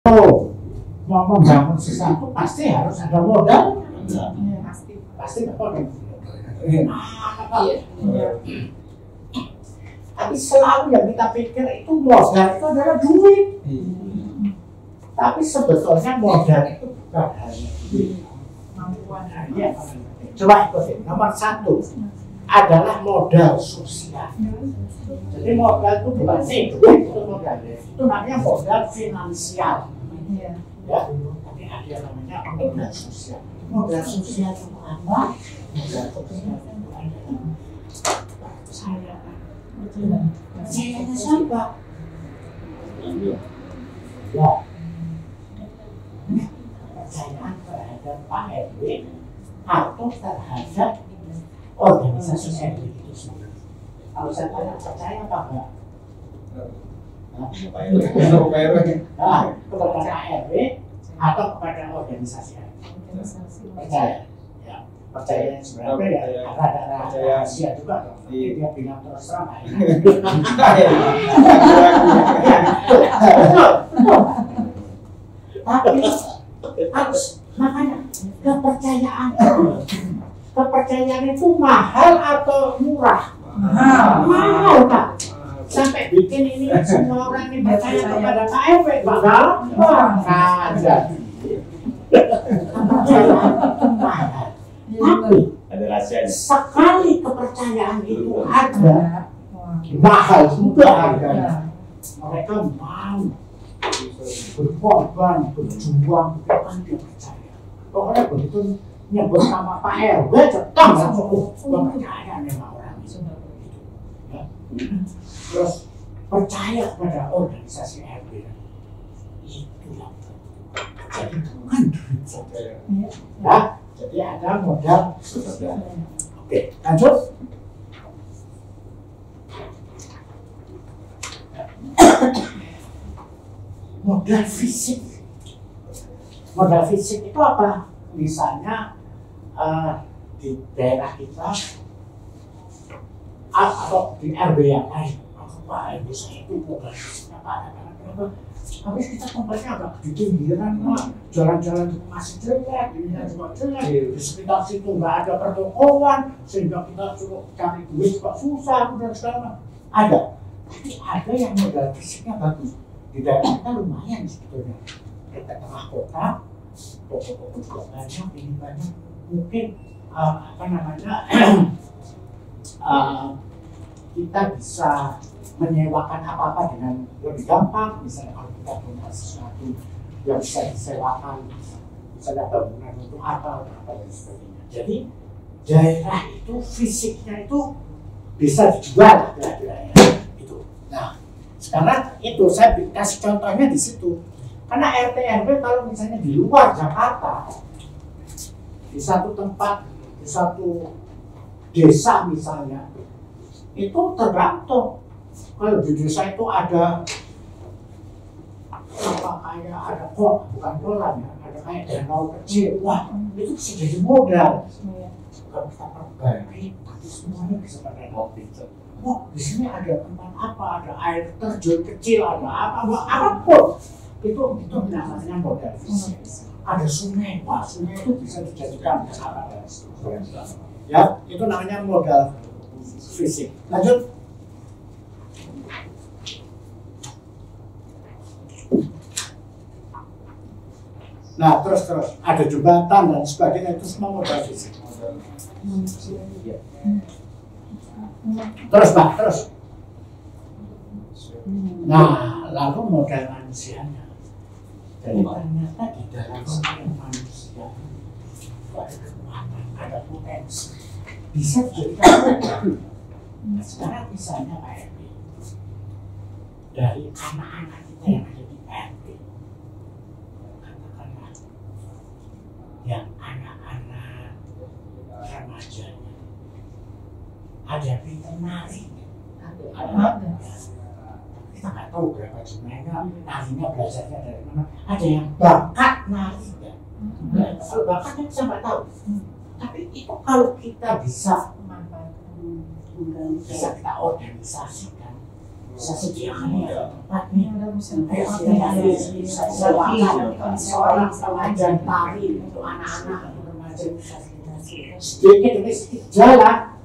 mau membangun sesuatu pasti harus ada modal. Pasti modal. Tapi selalu yang kita pikir itu modal itu adalah duit. Tapi sebetulnya modal itu bukan hanya duit. Coba ikutin. Nomor 1 adalah modal sosial. Jadi modal itu bukan duit, itu modal. Itu namanya modal finansial. Ya, tapi ada namanya modal sosial. Modal sosial itu apa? Modal sosial itu adalah saya siapa? Ya, kepercayaan terhadap Pak RW atau terhadap organisasi RW itu sendiri. Kalau saya tanya percaya apa enggak? Kepada RW atau kepada organisasi RW? Percaya. Ya, percaya sebenarnya ya ada rahasia juga. Dia bilang terus terang. Tapi harus makanya kepercayaan itu mahal atau murah? Mahal Pak. Sampai bikin ini semua orang ini percaya kepada Pak RW, bakal ada. Kepercayaan mahal. Tapi ada rahasianya. sekali kepercayaan itu ada, mahal juga harganya. Mereka mau berkorban, berjuang, bukan dia percaya. Pokoknya begitu nyebut nama Pak RW, cetak langsung percaya sama orang itu. Ya. Terus percaya kepada organisasi RW. Itu yang jadi bukan duit saja. Ya, jadi ada modal sosial. Oke, lanjut. Modal fisik. Modal fisik itu apa? Misalnya di daerah kita atau di RW yang lain. Pak RW saya itu modal fisiknya apa? Habis kita tempatnya agak di pinggiran, jalan-jalan masih jelek, ininya juga jelek, di sekitar situ nggak ada pertokoan, sehingga kita suruh cari duit juga susah, dan segala ada. Tapi ada yang modal fisiknya bagus. Di daerah kita lumayan sebetulnya. Kita tengah kota, toko-toko juga banyak, ini banyak. Mungkin kita bisa menyewakan apa-apa dengan lebih gampang. Misalnya kalau kita punya sesuatu yang bisa disewakan, misalnya bangunan untuk apa dan sebagainya. Jadi daerah itu fisiknya itu bisa dijual kira-kira ya. Itu. Nah, sekarang itu saya kasih contohnya di situ. Karena RT RW kalau misalnya di luar Jakarta, di satu tempat, di satu desa misalnya, itu tergantung. Kalau di desa itu ada apa kayak ada bukan kolam ya, ada kayak danau kecil, wah itu bisa jadi modal. Kalau kita perbaiki, tapi semuanya bisa pada hobi. Wah di sini ada tempat apa, ada air terjun kecil, ada apapun. Itu namanya modal fisik. Ada sungai, wah sungai itu bisa dijadikan apa dan seterusnya. Ya, itu namanya modal fisik. Lanjut. Nah, terus ada jembatan dan sebagainya, itu semua modal fisik. Terus Pak, terus. Nah, lalu modal manusianya. Jadi ternyata di dalam setiap manusia ada kekuatan, ada potensi. Bisa dijadikan modal. Nah, sekarang misalnya Pak RW, dari anak-anak kita yang ada di RW, katakanlah yang anak-anak remajanya, ada yang pintar nari, ada. Kita nggak tahu berapa jumlahnya, narinya belajarnya dari mana. Ada yang bakat nari, ya. Kalau bakatnya bisa nggak tahu. Tapi itu kalau kita bisa kita organisasikan, Saya sediakan ya tempat nih. Saya sewakan seorang pengajar tari untuk anak-anak untuk remaja. Sedikit demi sedikit jalan,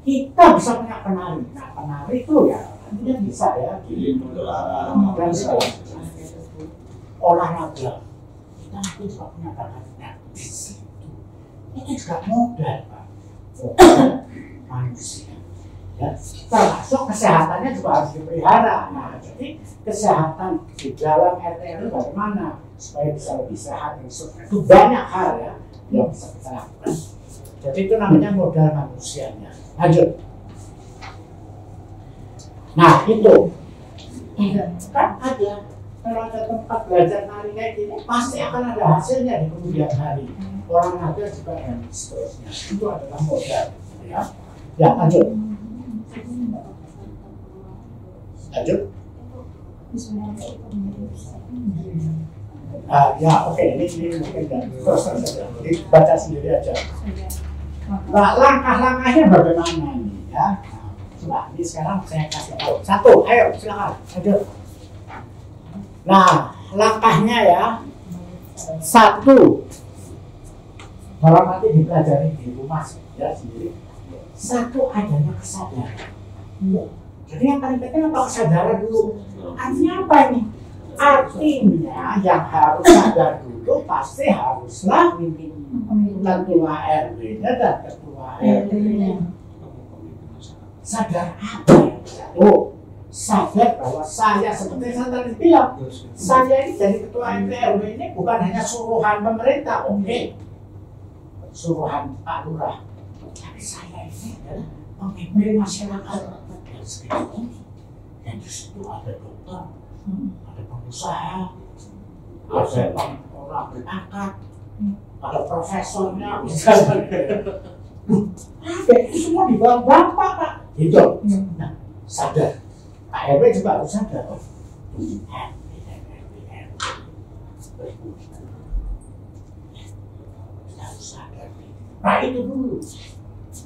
kita bisa punya penari. Nah, penari itu ya nantinya bisa ya. Dan olahraga kita nanti juga punya bakatnya di situ. Itu juga modal, Pak. Manusia. Ya, termasuk kesehatannya juga harus dipelihara. Nah, jadi kesehatan di dalam RT RW bagaimana supaya bisa lebih sehat dan sebagainya. Itu banyak hal ya yang bisa kita lakukan. Jadi itu namanya modal manusianya. Lanjut. Nah itu kan ada, kalau ada tempat belajar nari kayak gini pasti akan ada hasilnya di kemudian hari. Orang ada juga dan seterusnya. Itu adalah modal. Ya lanjut. Lanjut. Ya oke, ini mungkin terus saja. Dibaca sendiri aja. Nah, langkah-langkahnya bagaimana ini ya? Coba ini sekarang saya kasih tahu. Satu, ayo silakan. Lanjut. Nah, langkahnya ya. Satu, kalau nanti dipelajari di rumah ya sendiri. Satu, adanya kesadaran. Jadi yang paling penting apa? Kesadaran dulu. Artinya apa ini? Artinya yang harus sadar dulu pasti haruslah ketua RW-nya dan ketua RT-nya. Sadar apa ya? Oh, sadar bahwa saya seperti saya tadi bilang, saya ini jadi ketua RT RW ini bukan hanya suruhan pemerintah, oke, suruhan Pak Lurah, tapi saya ini adalah pemimpin masyarakat yang sekitar ini. Dan di situ ada dokter, ada pengusaha, ada orang berangkat, ada profesornya, misalnya. Ada itu semua di bawah Bapak, Pak. Gitu. Nah, sadar. Pak RW juga harus sadar. Harus sadar. Nah itu dulu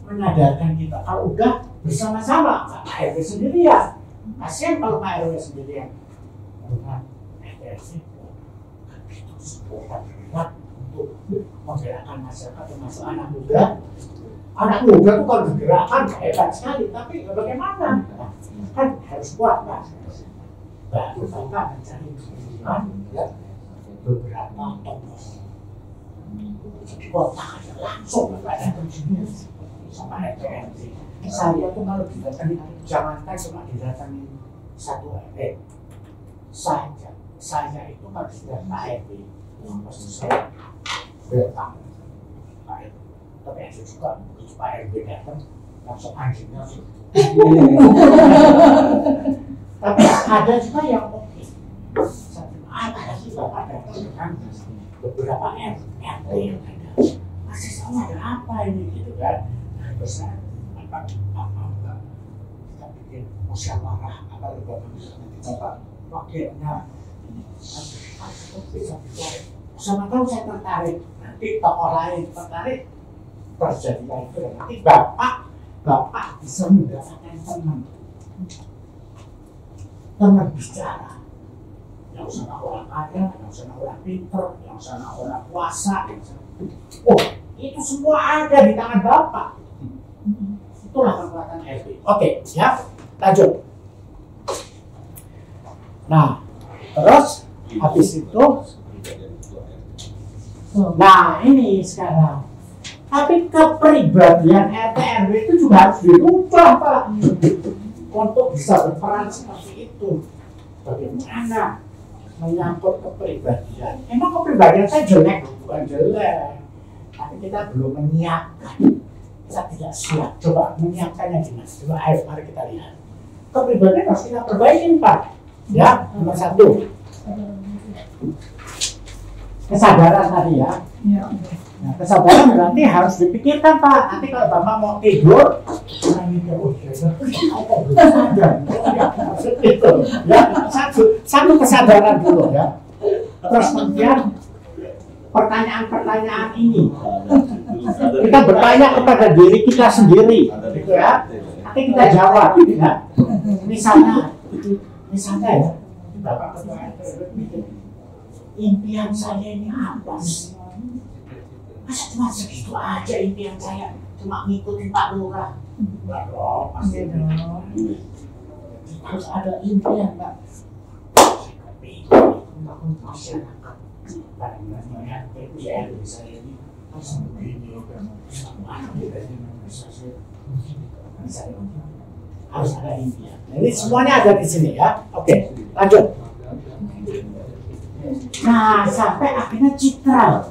menyadarkan kita. Kalau udah bersama-sama, Pak RW sendirian. Kasihan kalau Pak RW sendirian. Bukan RT itu sebuah berat untuk menggerakkan masyarakat termasuk anak muda. Anak muda itu kalau digerakkan hebat sekali, tapi bagaimana? Kan harus kuat, Pak. Baru Bapak mencari ya, beberapa tokoh di kota aja langsung Bapak datang sini sama RT. Saya tuh kalau didatangi, jangankan cuma didatangi satu RT saja. Saya itu kalau sudah Pak RT, maksud saya datang Pak RT. Tapi ada juga begitu Pak RW datang langsung anjingnya tapi ada juga yang oke. Ada sih Bapak datang dengan beberapa RT yang ada masih sama ada apa ini gitu kan. Terus apa kita bikin musyawarah apa Bapak Bapak wakilnya bisa sama tahu saya tertarik nanti tokoh lain tertarik terjadilah itu dan nanti Bapak bisa mendapatkan teman bicara yang sana orang kaya, yang sana orang pinter, yang sana orang puasa, oh itu semua ada di tangan Bapak. Itulah kekuatan RT. Oke, ya lanjut. Nah terus habis itu nah ini sekarang tapi kepribadian RT RW itu juga harus dirubah, Pak, untuk bisa berperan seperti itu. Bagaimana menyangkut kepribadian? Emang kepribadian saya jelek, bukan jelek, tapi kita belum menyiapkan. Kita tidak siap. Coba menyiapkannya gimana? Coba ayo mari kita lihat. Kepribadian harus kita perbaiki, Pak. Ya, nomor satu. Kesadaran tadi ya. Nah, kesadaran berarti harus dipikirkan, Pak. Nanti kalau Bapak mau tidur, ya, satu kesadaran dulu ya. Terus kemudian pertanyaan-pertanyaan ini kita bertanya kepada diri kita sendiri, gitu ya. Nanti kita jawab, ya. Misalnya Itu misalnya ya, Bapak Ketua RT mikir, impian saya ini apa sih? Masa cuma segitu aja impian saya, cuma ngikutin Pak Lurah? Enggak dong, pasti dong. Harus ada impian, Pak. Membangun masyarakat. Karena PPR saya ini harus begini, harus ada impian. Jadi semuanya ada di sini ya. Oke, lanjut. Nah, sampai akhirnya citra.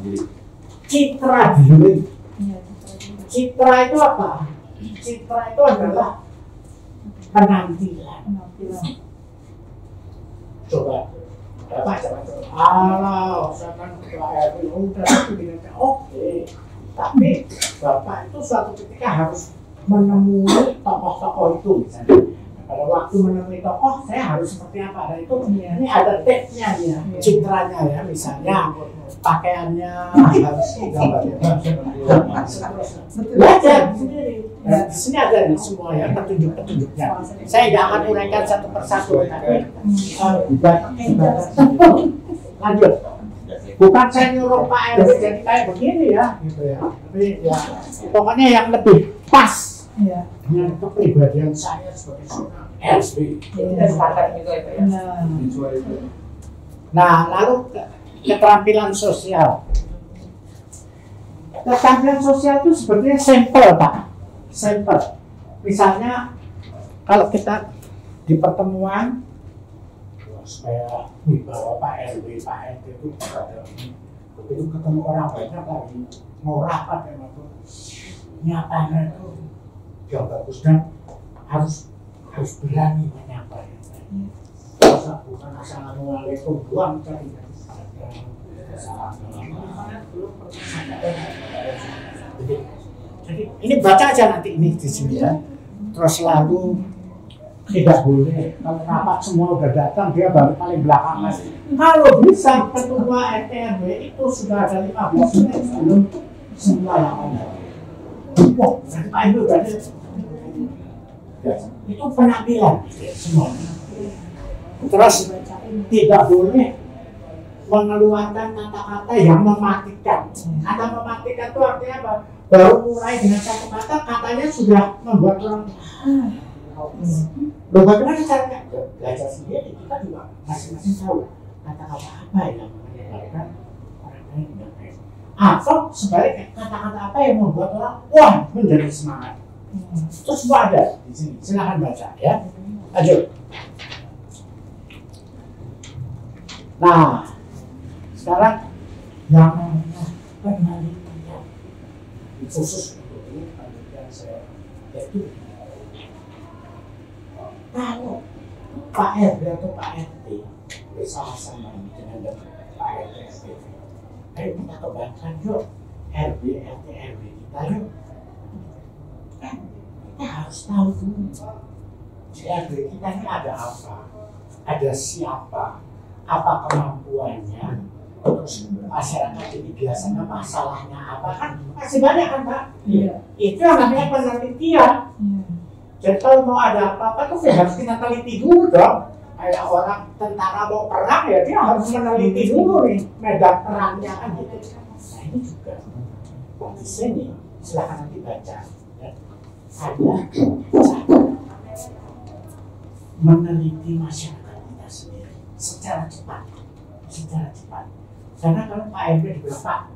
Citra diri. Citra itu apa? Citra itu adalah penampilan. Coba, Bapak coba. Alah, saya kan ketua RW udah begini. Oke, tapi Bapak itu suatu ketika harus menemui tokoh-tokoh itu misalnya. Pada waktu menemui tokoh, saya harus seperti apa? Nah itu ini ada tipsnya ya, citranya ya, misalnya pakaiannya harus gambarnya. Belajar sendiri. Di sini ada semua ya petunjuk-petunjuknya. Saya tidak akan uraikan satu persatu, tapi lanjut. Bukan saya nyuruh Pak RW jadi kayak begini ya, gitu ya. Tapi ya, pokoknya yang lebih pas. Ya, dengan kepribadian saya sebagai seorang RW. Kita sepakat juga itu ya. Nah, lalu keterampilan sosial. Keterampilan sosial itu sebetulnya sampel, Pak. Sampel. Misalnya, kalau kita di pertemuan, supaya bahwa Pak RW, Pak RT itu ketemu orang banyak lagi, mau rapat ya, nyatanya itu yang bagus dan harus berani menyapa yang lain. Bukan assalamualaikum doang cari. Jadi ini baca aja nanti ini di sini ya. Terus lalu tidak boleh kalau rapat semua udah datang dia baru paling belakangan. Kalau bisa ketua RT RW itu sudah ada 15 menit sebelum semua lapangan. Wah, Pak RW berarti itu penampilan semua. Terus tidak boleh mengeluarkan kata-kata yang mematikan. Kata mematikan itu artinya apa? Baru mulai dengan satu kata, katanya sudah membuat orang loh, bagaimana caranya? Belajar sendiri, kita juga masing-masing tahu kata-kata apa yang menyebabkan orang lain tidak baik. Atau sebaliknya, kata-kata apa yang membuat orang wah menjadi semangat. Terus semua ada di sini. Silakan baca ya. Lanjut. Nah, sekarang yang namanya penelitian khusus untuk ini penelitian saya itu kalau Pak RW atau Pak RT bersama-sama dengan Pak RT RW, ayo kita kembangkan yuk RW RT RW kita yuk. Kita harus tahu dulu di RW kita ini ada apa, ada siapa, apa kemampuannya, terus masyarakat ini biasanya masalahnya apa, kan masih banyak kan Pak? Iya. Itu yang namanya penelitian. Jadi kalau mau ada apa-apa tuh harus kita teliti dulu dong. Kayak orang tentara mau perang ya dia harus meneliti dulu nih medan perangnya kan gitu. Nah ini juga di sini silakan nanti baca. Ya. Ada cara meneliti masyarakat kita sendiri secara cepat. Karena kalau Pak RW dibilang Pak